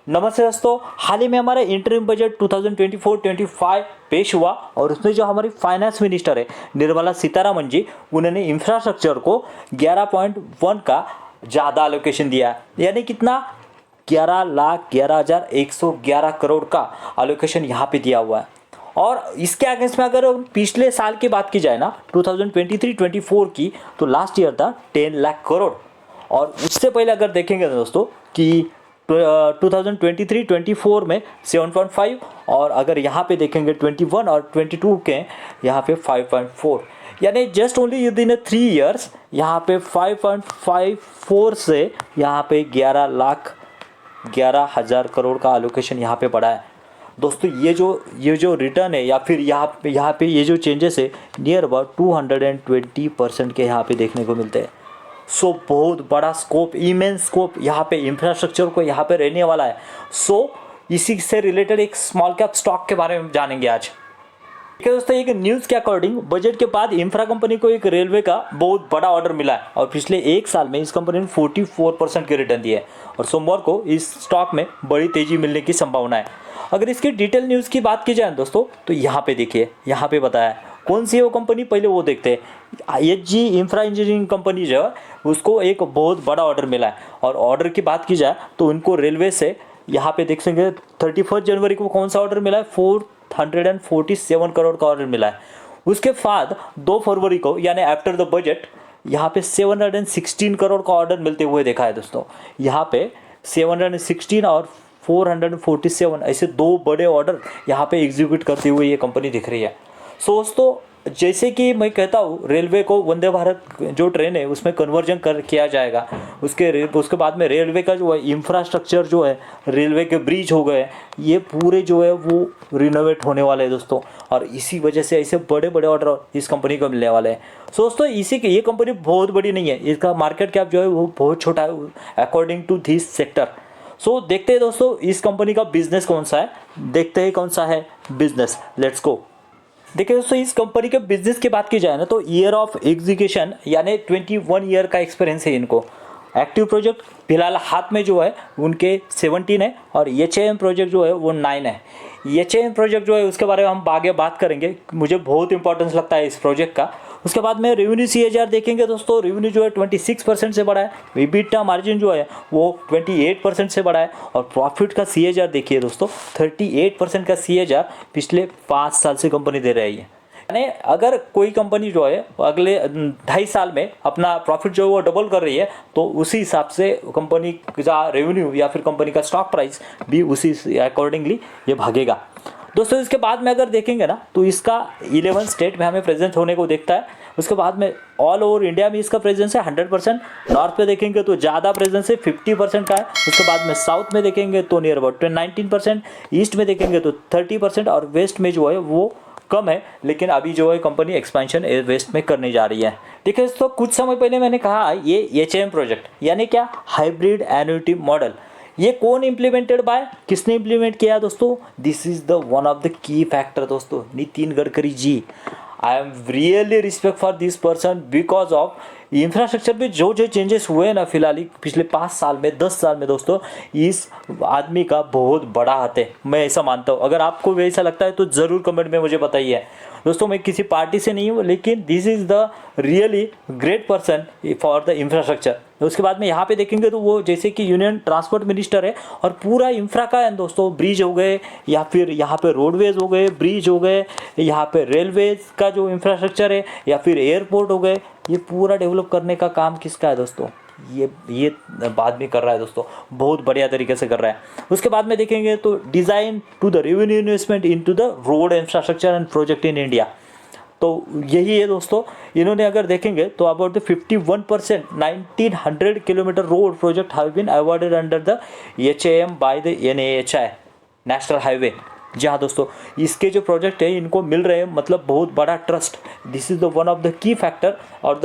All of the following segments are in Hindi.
नमस्ते दोस्तों, हाल ही में हमारा इंटरिम बजट 2024-25 पेश हुआ और उसमें जो हमारी फाइनेंस मिनिस्टर है निर्मला सीतारमण जी, उन्होंने इंफ्रास्ट्रक्चर को 11.1 का ज़्यादा एलोकेशन दिया। यानी कितना? 11,11,111 करोड़ का एलोकेशन यहाँ पे दिया हुआ है। और इसके अगेंस्ट में अगर पिछले साल की बात की जाए ना 2023-24 की, तो लास्ट ईयर था 10 लाख करोड़। और उससे पहले अगर देखेंगे दोस्तों कि 2023-24 में 7.5 और अगर यहाँ पे देखेंगे 21 और 22 के यहाँ पे 5.4, यानी just only with in 3 years यहाँ पे 5.54 से यहाँ पे 11,11,000 करोड़ का एलोकेशन यहाँ पे बढ़ा है। दोस्तों ये जो रिटर्न है या फिर यहाँ पे ये जो चेंजेस है नियर अबाउट 220% के यहाँ पे देखने को मिलते हैं। सो बहुत बड़ा स्कोप, इमेंस स्कोप यहाँ पे इंफ्रास्ट्रक्चर को यहाँ पे रहने वाला है। सो इसी से रिलेटेड एक स्मॉल कैप स्टॉक के बारे में जानेंगे आज। ठीक है दोस्तों, एक न्यूज़ के अकॉर्डिंग बजट के बाद इंफ्रा कंपनी को एक रेलवे का बहुत बड़ा ऑर्डर मिला है और पिछले एक साल में इस कंपनी ने 44% के रिटर्न दिए और सोमवार को इस स्टॉक में बड़ी तेजी मिलने की संभावना है। अगर इसकी डिटेल न्यूज़ की बात की जाए दोस्तों, तो यहाँ पे देखिए, यहाँ पे बताया है कौन सी है वो कंपनी, पहले वो देखते हैं। IHG इंफ्रा इंजीनियरिंग कंपनी जो है उसको एक बहुत बड़ा ऑर्डर मिला है और ऑर्डर की बात की जाए तो उनको रेलवे से यहाँ पे देख सकेंगे 31 जनवरी को कौन सा ऑर्डर मिला है, 447 करोड़ का ऑर्डर मिला है। उसके बाद 2 फरवरी को यानी आफ्टर द बजट यहाँ पे 716 करोड़ का ऑर्डर मिलते हुए देखा है दोस्तों। यहाँ पे 716 और 447 ऐसे 2 बड़े ऑर्डर यहाँ पे एग्जीक्यूट करते हुए ये कंपनी दिख रही है। सो दोस्तों, जैसे कि मैं कहता हूँ रेलवे को वंदे भारत जो ट्रेन है उसमें कन्वर्जन किया जाएगा। उसके बाद में रेलवे का जो है इंफ्रास्ट्रक्चर जो है, रेलवे के ब्रिज हो गए, ये पूरे जो है वो रिनोवेट होने वाले हैं दोस्तों। और इसी वजह से ऐसे बड़े बड़े ऑर्डर इस कंपनी को मिलने वाले हैं। सो दोस्तों, ये कंपनी बहुत बड़ी नहीं है, इसका मार्केट कैप जो है वो बहुत छोटा है अकॉर्डिंग टू दिस सेक्टर। सो देखते हैं दोस्तों इस कंपनी का बिजनेस कौन सा है, देखते हैं कौन सा है बिजनेस। Let's go. देखिए दोस्तों, इस कंपनी के बिजनेस की बात की जाए ना तो ईयर ऑफ एग्जीक्यूशन यानी 21 ईयर का एक्सपीरियंस है इनको। एक्टिव प्रोजेक्ट फिलहाल हाथ में जो है उनके 17 है और HAM प्रोजेक्ट जो है वो 9 है। HAM प्रोजेक्ट जो है उसके बारे में हम आगे बात करेंगे, मुझे बहुत इंपॉर्टेंस लगता है इस प्रोजेक्ट का। उसके बाद में रेवेन्यू CAGR देखेंगे दोस्तों, रेवेन्यू जो है 26% से बढ़ा है, EBITDA मार्जिन जो है वो 28% से बढ़ा है और प्रॉफिट का CAGR देखिए दोस्तों 38% का CAGR पिछले 5 साल से कंपनी दे रही है। यानी अगर कोई कंपनी जो है अगले 2.5 साल में अपना प्रॉफिट जो है वो डबल कर रही है तो उसी हिसाब से कंपनी का रेवेन्यू या फिर कंपनी का स्टॉक प्राइस भी उसी अकॉर्डिंगली ये भागेगा दोस्तों। इसके बाद में अगर देखेंगे ना तो इसका 11 स्टेट में हमें प्रेजेंट होने को देखता है। उसके बाद में ऑल ओवर इंडिया में इसका प्रेजेंस है 100%। नॉर्थ पे देखेंगे तो ज़्यादा प्रेजेंस है 50% का है। उसके बाद में साउथ में देखेंगे तो नियर अबाउट 19%, ईस्ट में देखेंगे तो 30% और वेस्ट में जो है वो कम है। लेकिन अभी जो है कंपनी एक्सपेंशन वेस्ट में करने जा रही है। ठीक है दोस्तों, कुछ समय पहले मैंने कहा ये HAM प्रोजेक्ट यानी क्या, हाइब्रिड एन्युटी मॉडल, ये कौन इम्प्लीमेंटेड बाय, किसने इम्प्लीमेंट किया दोस्तों? This is the one of the key factor दोस्तों, Nitin Gadkari ji. I am really respect for this person because of infrastructure पे जो चेंजेस हुए ना फिलहाल पिछले 5 साल में 10 साल में दोस्तों, इस आदमी का बहुत बड़ा हाथ है, मैं ऐसा मानता हूँ। अगर आपको भी ऐसा लगता है तो ज़रूर कमेंट में मुझे बताइए दोस्तों। मैं किसी पार्टी से नहीं हूँ लेकिन this is the really great person for the infrastructure. उसके बाद में यहाँ पे देखेंगे तो वो जैसे कि यूनियन ट्रांसपोर्ट मिनिस्टर है और पूरा इंफ्रा का है दोस्तों, ब्रिज हो गए या फिर यहाँ पे रोडवेज हो गए, ब्रिज हो गए, यहाँ पे रेलवेज का जो इंफ्रास्ट्रक्चर है या फिर एयरपोर्ट हो गए, ये पूरा डेवलप करने का काम किसका है दोस्तों? ये बाद में कर रहा है दोस्तों, बहुत बढ़िया तरीके से कर रहा है। उसके बाद में देखेंगे तो design to the revenue investment into the road infrastructure and project in India, तो यही है दोस्तों। इन्होंने अगर देखेंगे तो about the 51% 1900 kilometre road project have been awarded under the HAM by the NHAI national highway. जी हाँ दोस्तों, इसके जो प्रोजेक्ट है इनको मिल रहे हैं, मतलब बहुत बड़ा trust. This is the one of the key factor और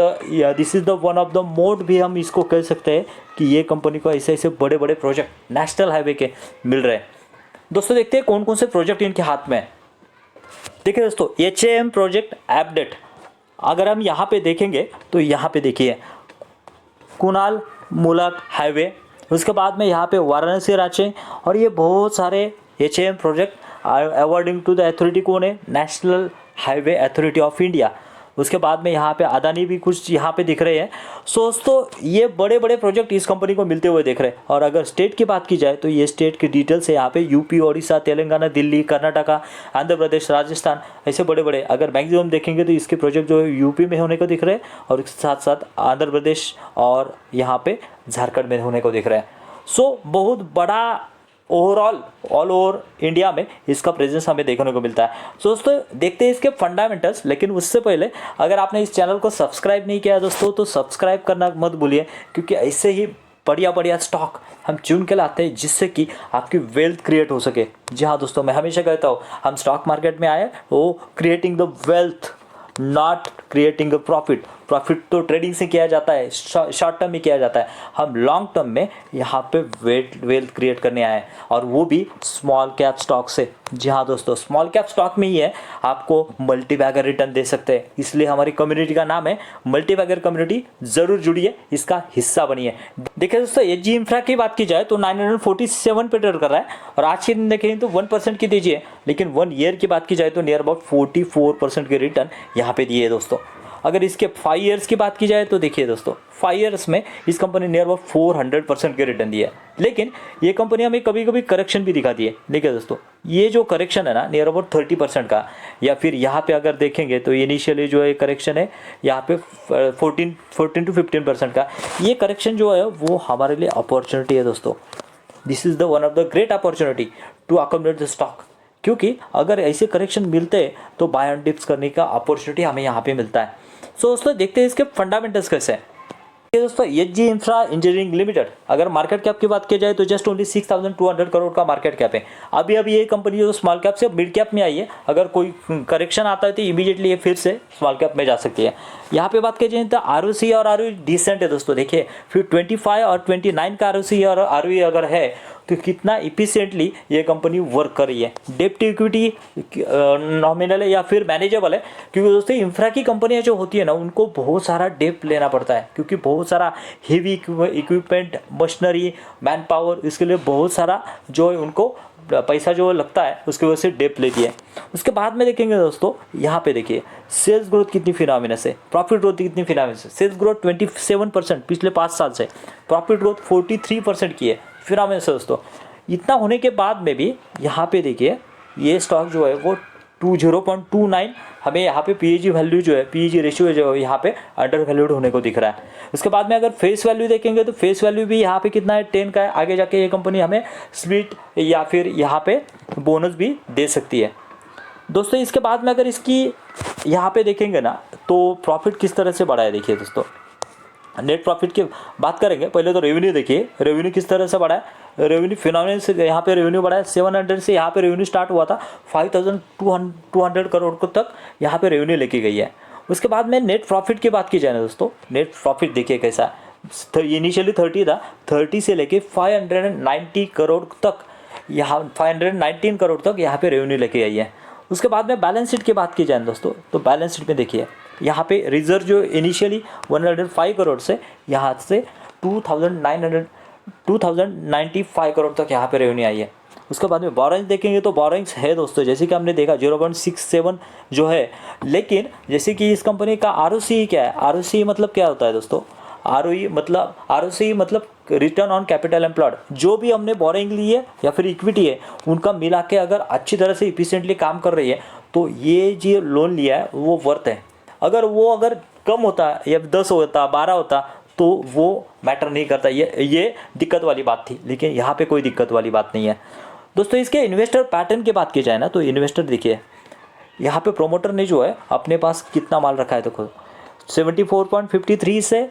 this is the one of the mode भी हम इसको कह सकते हैं कि ये कंपनी को ऐसे ऐसे बड़े बड़े प्रोजेक्ट नेशनल हाईवे के मिल रहे हैं दोस्तों। देखते हैं कौन कौन से प्रोजेक्ट इनके हाथ में है। देखिए दोस्तों, HAM प्रोजेक्ट अपडेट अगर हम यहाँ पे देखेंगे तो यहाँ पे देखिए कुणाल मुलक हाईवे, उसके बाद में यहाँ पे वाराणसी रांची और ये बहुत सारे HAM project awarding to the authority कौन है, national highway authority of India. उसके बाद में यहाँ पे अदानी भी कुछ यहाँ पे दिख रहे हैं। सो दोस्तों ये बड़े बड़े प्रोजेक्ट इस कंपनी को मिलते हुए दिख रहे हैं। और अगर स्टेट की बात की जाए तो ये स्टेट की डिटेल्स है यहाँ पे यूपी, ओडिशा, तेलंगाना, दिल्ली, कर्नाटका, आंध्र प्रदेश, राजस्थान, ऐसे बड़े बड़े अगर मैक्सिमम देखेंगे तो इसके प्रोजेक्ट जो है यूपी में होने को दिख रहे हैं और इसके साथ साथ आंध्र प्रदेश और यहाँ पे झारखंड में होने को दिख रहा है। सो बहुत बड़ा ओवरऑल ऑल ओवर इंडिया में इसका प्रेजेंस हमें देखने को मिलता है। सो दोस्तों देखते हैं इसके फंडामेंटल्स, लेकिन उससे पहले अगर आपने इस चैनल को सब्सक्राइब नहीं किया दोस्तों तो सब्सक्राइब करना मत भूलिए, क्योंकि ऐसे ही बढ़िया बढ़िया स्टॉक हम चुन के लाते हैं जिससे कि आपकी वेल्थ क्रिएट हो सके। जी हाँ दोस्तों, मैं हमेशा कहता हूँ हम स्टॉक मार्केट में आए वो creating the wealth, not creating a profit. Profit तो ट्रेडिंग से किया जाता है, शॉर्ट टर्म में किया जाता है। हम लॉन्ग टर्म में यहाँ पे वेल्थ क्रिएट करने आए और वो भी स्मॉल कैप स्टॉक से। जी हाँ दोस्तों, स्मॉल कैप स्टॉक में ही है आपको मल्टीबैगर रिटर्न दे सकते हैं। इसलिए हमारी कम्युनिटी का नाम है मल्टीबैगर कम्युनिटी। ज़रूर जुड़िए, इसका हिस्सा बनिए। देखिए दोस्तों एजी इंफ्रा की बात की जाए तो 947 पे ट्रेड कर रहा है और आज के दिन देखें तो 1% की तेजी है, लेकिन 1 ईयर की बात की जाए तो नियर अबाउट 44% के रिटर्न यहाँ पे दिए दोस्तों। अगर इसके 5 ईयर्स की बात की जाए तो देखिए दोस्तों 5 ईयर्स में इस कंपनी ने नियर अबाउट 400% के रिटर्न दिया है। लेकिन ये कंपनी हमें कभी कभी करेक्शन भी दिखाती है। देखिए दोस्तों ये जो करेक्शन है ना नियर अबाउट 30% का, या फिर यहाँ पे अगर देखेंगे तो इनिशियली जो है करेक्शन है यहाँ पे 14 to 15% का। ये करेक्शन जो है वो हमारे लिए अपॉर्चुनिटी है दोस्तों। This is the one of the great opportunity to accommodate the stock, क्योंकि अगर ऐसे करेक्शन मिलते हैं तो बाय ऑन डिप्स करने का अपॉर्चुनिटी हमें यहाँ पे मिलता है। सो दोस्तों देखते हैं इसके फंडामेंटल्स कैसे हैं। ये दोस्तों एजी इंफ्रा इंजीनियरिंग लिमिटेड अगर मार्केट कैप की बात की जाए तो जस्ट ओनली 6,200 करोड़ का मार्केट कैप है। अभी ये कंपनी जो स्मॉल कैप से मिड कैप में आई है, अगर कोई करेक्शन आता है तो इमीडिएटली ये फिर से स्मॉल कैप में जा सकती है। यहाँ पे बात की जाए तो ROC और ROE डिसेंट है दोस्तों। देखिए फिर 25 और 29 का ROC और ROE अगर है तो कितना इफिशिएंटली ये कंपनी वर्क कर रही है। डेप्ट टू इक्विटी नॉमिनल है या फिर मैनेजेबल है, क्योंकि दोस्तों इंफ्रा की कंपनियां जो होती है ना उनको बहुत सारा डेप्ट लेना पड़ता है, क्योंकि बहुत सारा heavy equipment, machinery, man power, इसके लिए बहुत सारा जो है उनको पैसा जो लगता है उसकी वजह से डेप्ट लेती है। उसके बाद में देखेंगे दोस्तों यहाँ पे देखिए सेल्स ग्रोथ कितनी फिनोमिनस है, प्रॉफिट ग्रोथ कितनी फिनोमिनस है। सेल्स ग्रोथ 27% पिछले 5 साल से, प्रॉफिट ग्रोथ 43% की है, फिनोमिनस है दोस्तों। इतना होने के बाद में भी यहाँ पे देखिए ये स्टॉक जो है वो 0.29 हमें यहाँ पे PEG वैल्यू जो है, PEG रेशियो जो है यहाँ पे अंडर वैल्यूड होने को दिख रहा है। उसके बाद में अगर फेस वैल्यू देखेंगे तो फेस वैल्यू भी यहाँ पे कितना है, 10 का है। आगे जाके ये कंपनी हमें स्प्लिट या फिर यहाँ पे बोनस भी दे सकती है दोस्तों। इसके बाद में अगर इसकी यहाँ पे देखेंगे ना तो प्रॉफिट किस तरह से बढ़ा है। देखिए दोस्तों नेट प्रॉफिट की बात करेंगे, पहले तो रेवेन्यू देखिए, रेवेन्यू किस तरह से बढ़ा है। रेवेन्यू फिनोमिनल से यहाँ पे रेवेन्यू बढ़ा है। 700 से यहाँ पे रेवेन्यू स्टार्ट हुआ था, 5,200 करोड़ को तक यहाँ पे रेवेन्यू लेके गई है। उसके बाद में नेट प्रॉफिट की बात की जाए ना दोस्तों, नेट प्रॉफिट देखिए कैसा है। इनिशियली 30 था, 30 से लेके 590 करोड़ तक, यहाँ 519 करोड़ तक यहाँ पे रेवेन्यू लेके आई है। उसके बाद में बैलेंस शीट की बात की जाए दोस्तों तो बैलेंस शीट में देखिए यहाँ पे रिजर्व जो इनिशियली 105 करोड़ से यहाँ से 2,095 करोड़ तक यहाँ पे रेवेन्यू आई है। उसके बाद में बोरोइंग्स देखेंगे तो बोरोइंग्स है दोस्तों, जैसे कि हमने देखा 0.67 जो है, लेकिन जैसे कि इस कंपनी का ROCE क्या है, ROCE मतलब क्या होता है दोस्तों, ROCE मतलब रिटर्न ऑन कैपिटल एम्प्लॉयड। जो भी हमने बोरिंग ली है या फिर इक्विटी है उनका मिला के अगर अच्छी तरह से इफिशिएंटली काम कर रही है तो ये जो लोन लिया है वो वर्थ है। अगर कम होता या 10 होता 12 होता तो वो मैटर नहीं करता, ये दिक्कत वाली बात थी, लेकिन यहाँ पे कोई दिक्कत वाली बात नहीं है दोस्तों। इसके इन्वेस्टर पैटर्न की बात की जाए ना तो इन्वेस्टर देखिए यहाँ पे प्रोमोटर ने जो है अपने पास कितना माल रखा है देखो 74.53 से,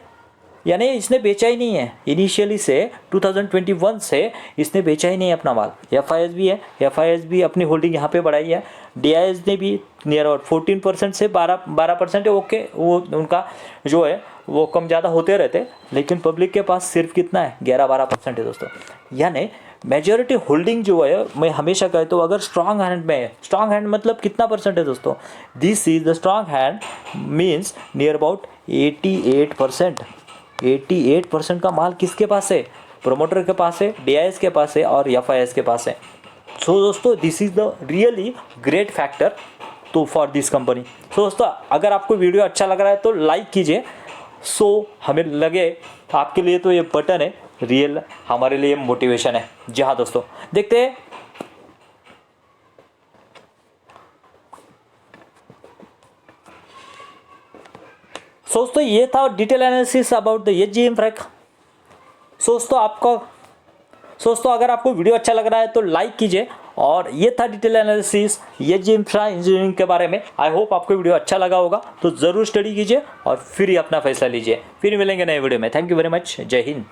यानी इसने बेचा ही नहीं है इनिशियली से 2021 से इसने बेचा ही नहीं है अपना माल। FIS भी है, FIS भी अपनी होल्डिंग यहाँ पे बढ़ाई है। DIS ने भी नियर अबाउट 14% से 12% है। ओके वो उनका जो है वो कम ज़्यादा होते रहते, लेकिन पब्लिक के पास सिर्फ कितना है 11-12% है दोस्तों। यानी मेजॉरिटी होल्डिंग जो है मैं हमेशा कहता हूँ अगर स्ट्रॉन्ग हैंड में है, स्ट्रॉन्ग हैंड मतलब कितना परसेंट है दोस्तों, this is the strong hand means near about 88%। 88% का माल किसके पास है, प्रोमोटर के पास है, DIS के पास है और FIS के पास है। सो दोस्तों this is the really great factor तो फॉर दिस कंपनी। सो दोस्तों अगर आपको वीडियो अच्छा लग रहा है तो लाइक कीजिए। सो हमें लगे आपके लिए तो ये बटन है रियल, हमारे लिए मोटिवेशन है। जी हाँ दोस्तों, देखते हैं। दोस्तों ये था detail analysis about the HG infra. दोस्तों अगर आपको वीडियो अच्छा लग रहा है तो लाइक कीजिए। और ये था detail analysis Hg infra engineering के बारे में। आई होप आपको वीडियो अच्छा लगा होगा, तो ज़रूर स्टडी कीजिए और फिर ही अपना फैसला लीजिए। फिर मिलेंगे नए वीडियो में। Thank you very much. जय हिंद।